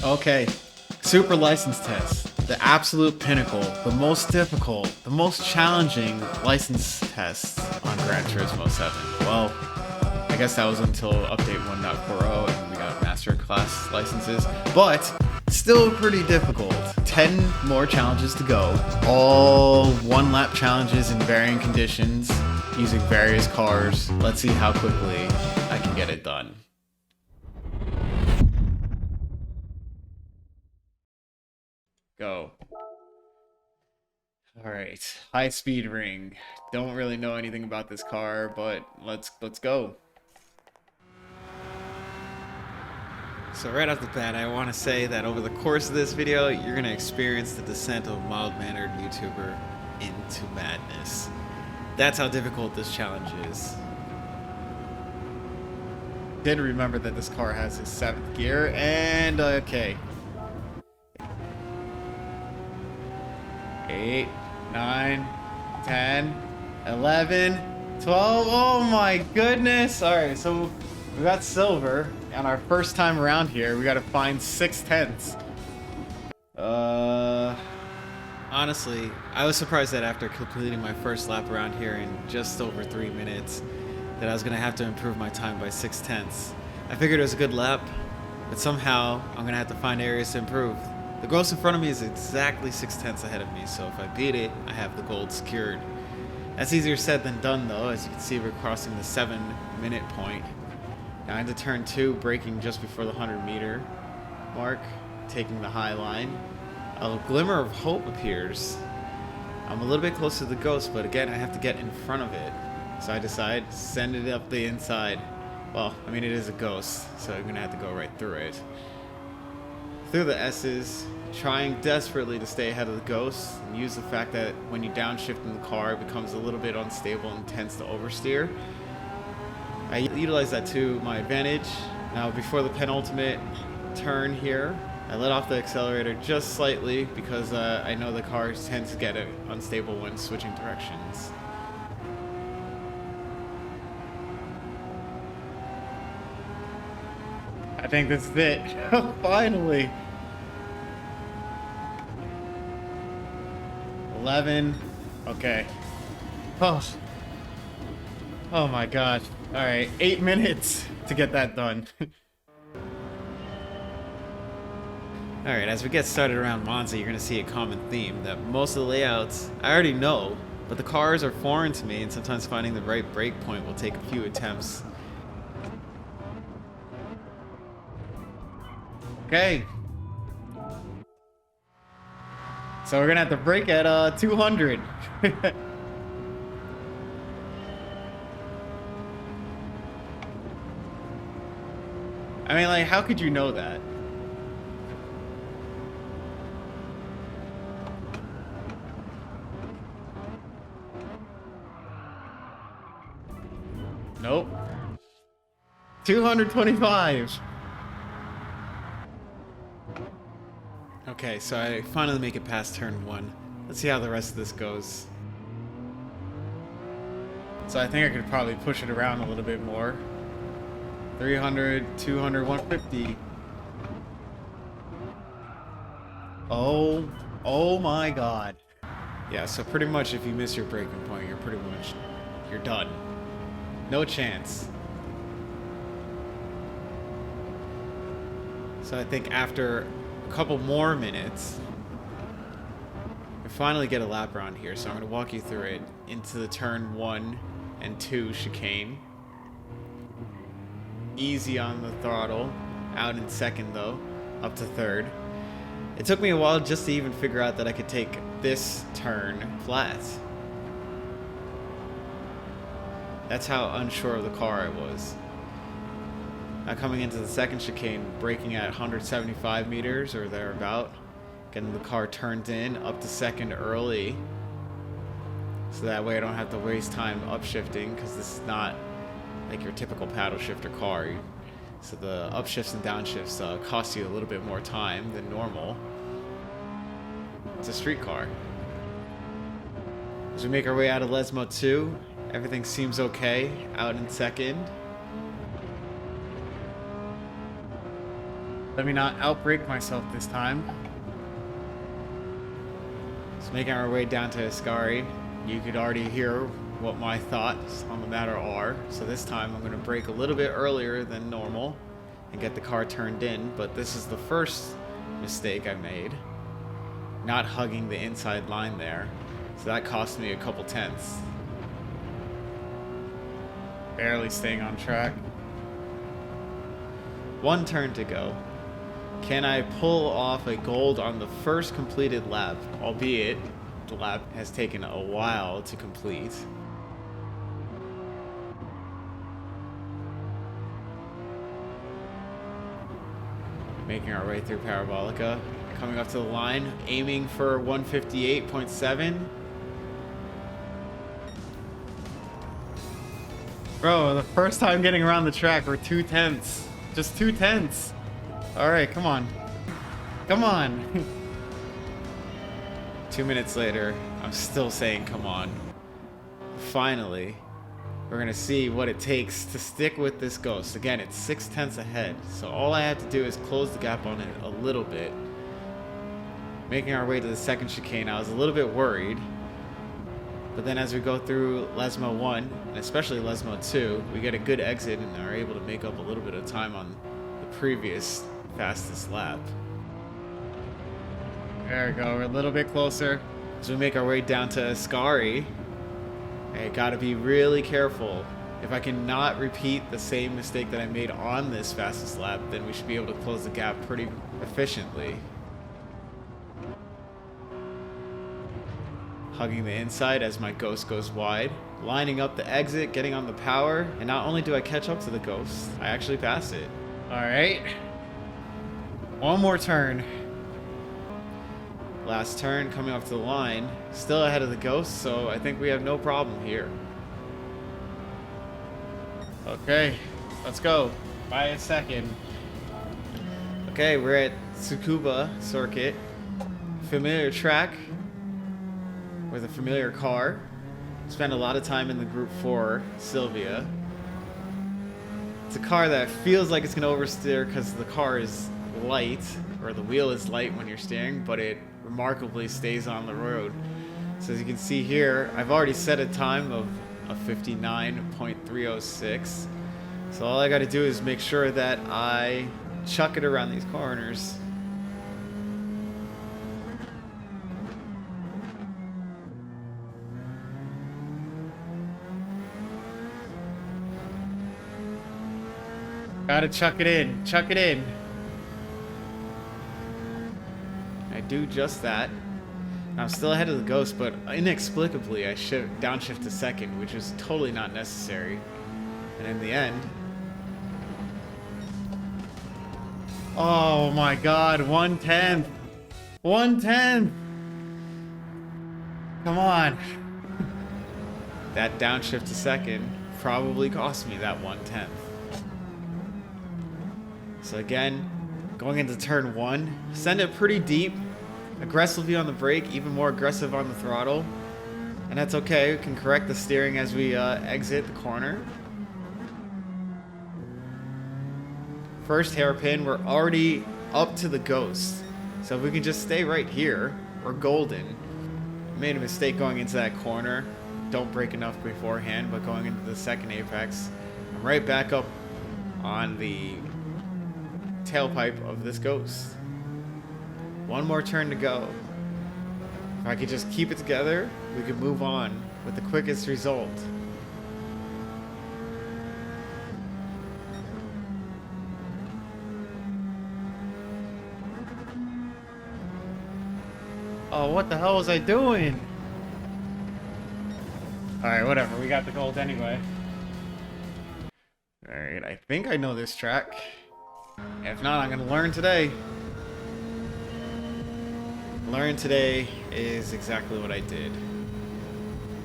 Okay, super license test. The absolute pinnacle, the most difficult, the most challenging license test on Gran Turismo 7. Well, I guess that was until update 1.40 and we got master class licenses, but still pretty difficult. 10 more challenges to go, all one lap challenges in varying conditions using various cars. Let's see how quickly I can get it done. Go. All right, high speed ring. Don't really know anything about this car, but let's go. So right off the bat, I want to say that over the course of this video, you're going to experience the descent of a mild-mannered YouTuber into madness. That's how difficult this challenge is. Did remember that this car has his 7th gear, and okay. 8, 9, 10, 11, 12. Oh my goodness. All right, so we got silver on our first time around here. We got to find 6/10. Honestly, I was surprised that after completing my first lap around here in just over 3 minutes, that I was going to have to improve my time by 6/10. I figured it was a good lap, but somehow I'm going to have to find areas to improve. The gross in front of me is exactly 6/10 ahead of me, so if I beat it, I have the gold secured. That's easier said than done though. As you can see, we're crossing the 7-minute point. Now into turn 2, braking just before the 100-meter mark, taking the high line. A glimmer of hope appears. I'm a little bit close to the ghost, but again, I have to get in front of it. So I decide to send it up the inside. Well, I mean, it is a ghost, so I'm gonna have to go right through it. Through the S's, trying desperately to stay ahead of the ghost and use the fact that when you downshift in the car, it becomes a little bit unstable and tends to oversteer. I utilize that to my advantage. Now, before the penultimate turn here, I let off the accelerator just slightly because I know the car tends to get unstable when switching directions. I think this is it. Finally. 11. Okay. Oh my gosh. All right, 8 minutes to get that done. All right, as we get started around Monza, you're gonna see a common theme that most of the layouts I already know, but the cars are foreign to me, and sometimes finding the right brake point will take a few attempts. Okay. So we're gonna have to brake at 200. I mean, like, how could you know that? Nope. 225. Okay, so I finally make it past turn 1. Let's see how the rest of this goes. So I think I could probably push it around a little bit more. 300, 200, 150. Oh my god. Yeah, so pretty much if you miss your braking point, you're done. No chance. So I think after a couple more minutes, we finally get a lap around here. So I'm going to walk you through it into the turn 1 and 2 chicane. Easy on the throttle, out in second though, up to third. It took me a while just to even figure out that I could take this turn flat. That's how unsure of the car I was. Now coming into the second chicane, braking at 175 meters or thereabout, getting the car turned in up to second early, so that way I don't have to waste time upshifting, because this is not like your typical paddle shifter car. So the upshifts and downshifts cost you a little bit more time than normal. It's a street car. As we make our way out of Lesmo 2, everything seems okay. Out in second. Let me not outbrake myself this time. Just making our way down to Ascari. You could already hear what my thoughts on the matter are. So this time I'm going to brake a little bit earlier than normal and get the car turned in. But this is the first mistake I made. Not hugging the inside line there. So that cost me a couple tenths. Barely staying on track. One turn to go. Can I pull off a gold on the first completed lap? Albeit, the lap has taken a while to complete. Making our way through Parabolica. Coming up to the line, aiming for 158.7. Bro, the first time getting around the track, we're 2 tenths. Just 2 tenths. All right, come on. Come on. 2 minutes later, I'm still saying come on. Finally, we're gonna see what it takes to stick with this Ghost. Again, it's 6 tenths ahead, so all I have to do is close the gap on it a little bit. Making our way to the second chicane, I was a little bit worried. But then as we go through Lesmo 1, and especially Lesmo 2, we get a good exit and are able to make up a little bit of time on the previous fastest lap. There we go, we're a little bit closer. As we make our way down to Ascari, I gotta be really careful. If I cannot repeat the same mistake that I made on this fastest lap, then we should be able to close the gap pretty efficiently. Hugging the inside as my Ghost goes wide. Lining up the exit, getting on the power, and not only do I catch up to the Ghost, I actually pass it. All right. One more turn. Last turn, coming up to the line. Still ahead of the Ghost, so I think we have no problem here. Okay, let's go. By a second. Okay, we're at Tsukuba Circuit. Familiar track with a familiar car. Spent a lot of time in the Group 4 Sylvia. It's a car that feels like it's going to oversteer because the car is light, or the wheel is light when you're steering, but it remarkably stays on the road. So as you can see here, I've already set a time of a 59.306. So all I got to do is make sure that I chuck it around these corners. Gotta chuck it in. Chuck it in. I do just that. I'm still ahead of the Ghost, but inexplicably I downshift to second, which is totally not necessary. And in the end... Oh my god, 1/10. 1/10. Come on. That downshift to second probably cost me that 1/10. So again, going into turn 1, send it pretty deep, aggressively on the brake, even more aggressive on the throttle. And that's okay, we can correct the steering as we exit the corner. First hairpin, we're already up to the Ghost. So if we can just stay right here, we're golden. Made a mistake going into that corner. Don't brake enough beforehand, but going into the second apex, I'm right back up on the tailpipe of this Ghost. One more turn to go. If I could just keep it together, we could move on with the quickest result. Oh, what the hell was I doing? Alright, whatever. We got the gold anyway. Alright, I think I know this track. If not, I'm going to learn today. Learn today is exactly what I did.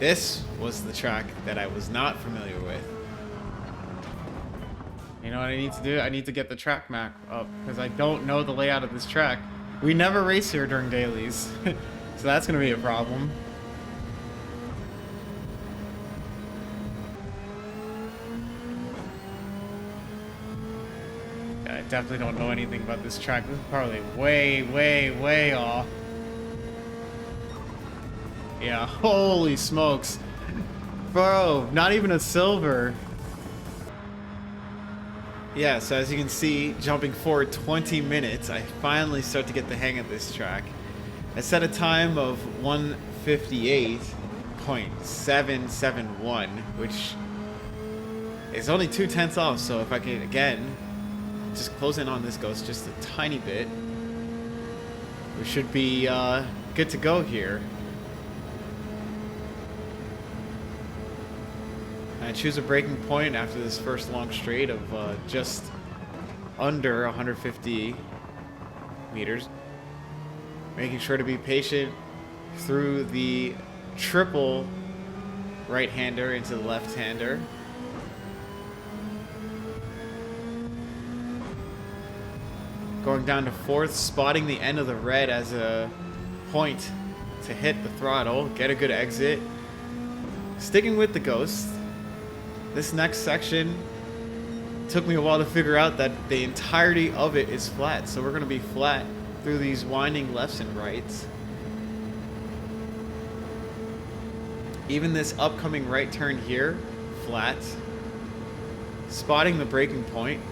This was the track that I was not familiar with. You know what I need to do? I need to get the track map up because I don't know the layout of this track. We never race here during dailies, so that's going to be a problem. I definitely don't know anything about this track. This is probably way, way, way off. Yeah, holy smokes. Bro, not even a silver. Yeah, so as you can see, jumping forward 20 minutes, I finally start to get the hang of this track. I set a time of 158.771, which is only 2/10 off, so if I can, again, just close in on this ghost just a tiny bit, we should be good to go here. I choose a braking point after this first long straight of just under 150 meters. Making sure to be patient through the triple right-hander into the left-hander. Going down to fourth, spotting the end of the red as a point to hit the throttle, get a good exit. Sticking with the ghost. This next section took me a while to figure out that the entirety of it is flat, so we're going to be flat through these winding lefts and rights. Even this upcoming right turn here, flat. Spotting the braking point.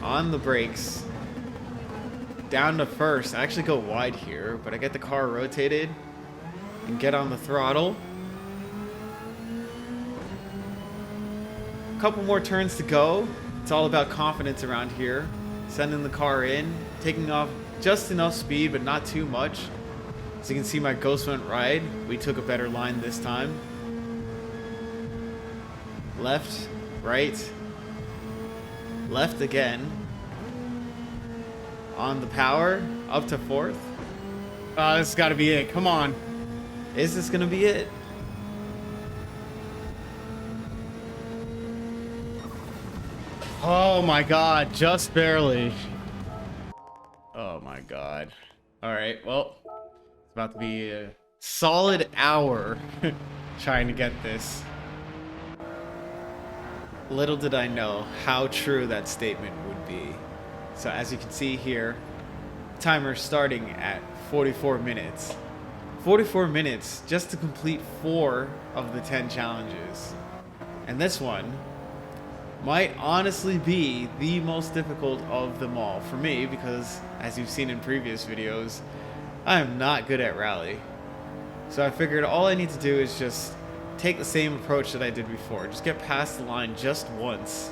On the brakes. Down to first. I actually go wide here, but I get the car rotated and get on the throttle. Couple more turns to go. It's all about confidence around here. Sending the car in, taking off just enough speed, but not too much. As you can see, my ghost went right. We took a better line this time. Left, right, left again. On the power, up to fourth. This has got to be it. Come on. Is this gonna be it? Oh my god, just barely. Oh my god. Alright, well, it's about to be a solid hour trying to get this. Little did I know how true that statement would be. So as you can see here, timer starting at 44 minutes. 44 minutes just to complete 4 of the 10 challenges. And this one might honestly be the most difficult of them all for me because, as you've seen in previous videos, I am not good at rally. So I figured all I need to do is just take the same approach that I did before. Just get past the line just once.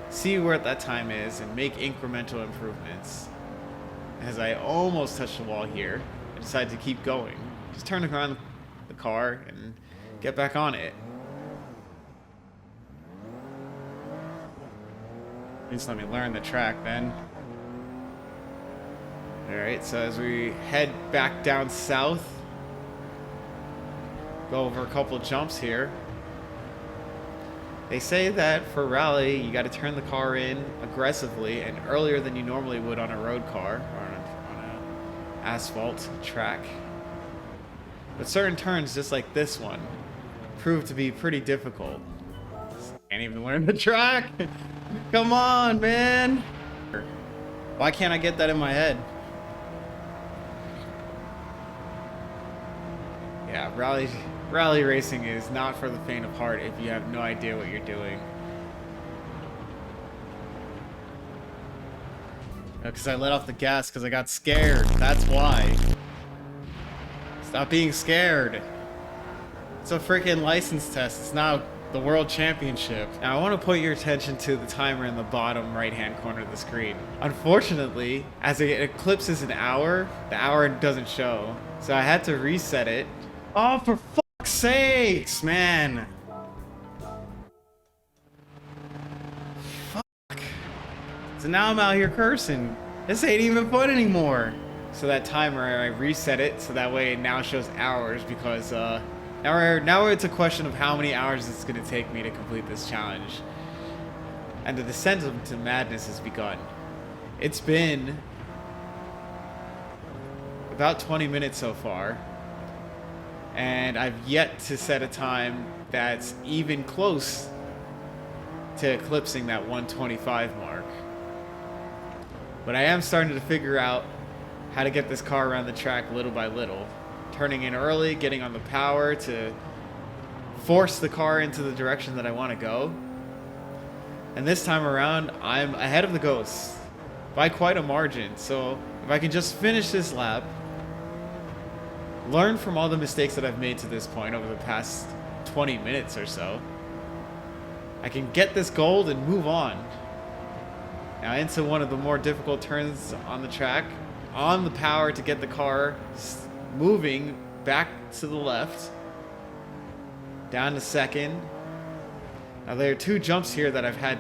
See where that time is and make incremental improvements. As I almost touched the wall here, I decided to keep going. Just turn around the car and get back on it. Just let me learn the track then. Alright, so as we head back down south, go over a couple jumps here. They say that for rally, you got to turn the car in aggressively and earlier than you normally would on a road car or on an asphalt track. But certain turns, just like this one, prove to be pretty difficult. Can't even learn the track. Come on, man. Why can't I get that in my head? Yeah, rally racing is not for the faint of heart if you have no idea what you're doing. Because I let off the gas because I got scared. That's why. Stop being scared. It's a freaking license test. It's not the world championship. Now I want to point your attention to the timer in the bottom right hand corner of the screen. Unfortunately, as it eclipses an hour, the hour doesn't show. So I had to reset it. Oh, for fuck's sakes, man. Fuck. So now I'm out here cursing. This ain't even fun anymore. So that timer, I reset it so that way it now shows hours because now it's a question of how many hours it's going to take me to complete this challenge. And the descent into madness has begun. It's been about 20 minutes so far. And I've yet to set a time that's even close to eclipsing that 125 mark. But I am starting to figure out how to get this car around the track little by little. Turning in early, getting on the power to force the car into the direction that I want to go. And this time around, I'm ahead of the Ghost by quite a margin. So if I can just finish this lap, learn from all the mistakes that I've made to this point over the past 20 minutes or so, I can get this gold and move on. Now into one of the more difficult turns on the track, on the power to get the car moving back to the left, down to second. Now there are two jumps here that I've had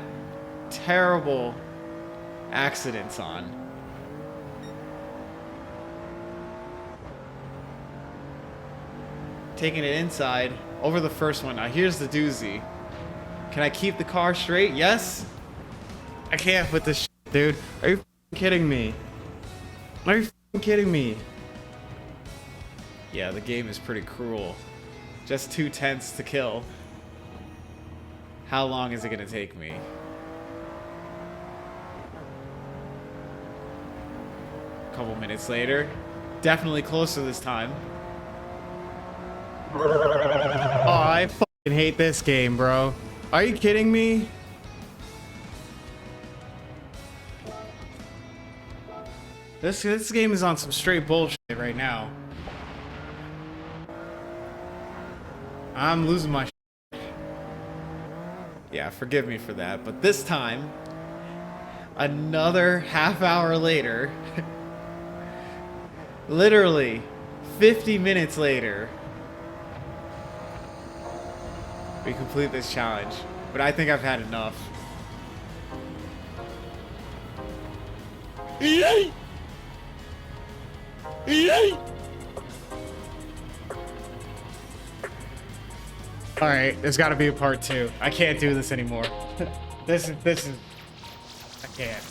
terrible accidents on. Taking it inside over the first one. Now here's the doozy. Can I keep the car straight? Yes. I can't with this shit, dude. Are you kidding me? Are you kidding me? Yeah, the game is pretty cruel. Just 2/10 to kill. How long is it gonna take me? A couple minutes later. Definitely closer this time. Oh, I fucking hate this game, bro. Are you kidding me? This game is on some straight bullshit right now. I'm losing my shit. Yeah, forgive me for that. But this time, another half hour later, literally 50 minutes later, we complete this challenge. But I think I've had enough. Yay! Yay! All right, there's got to be a part 2. I can't do this anymore. This is I can't.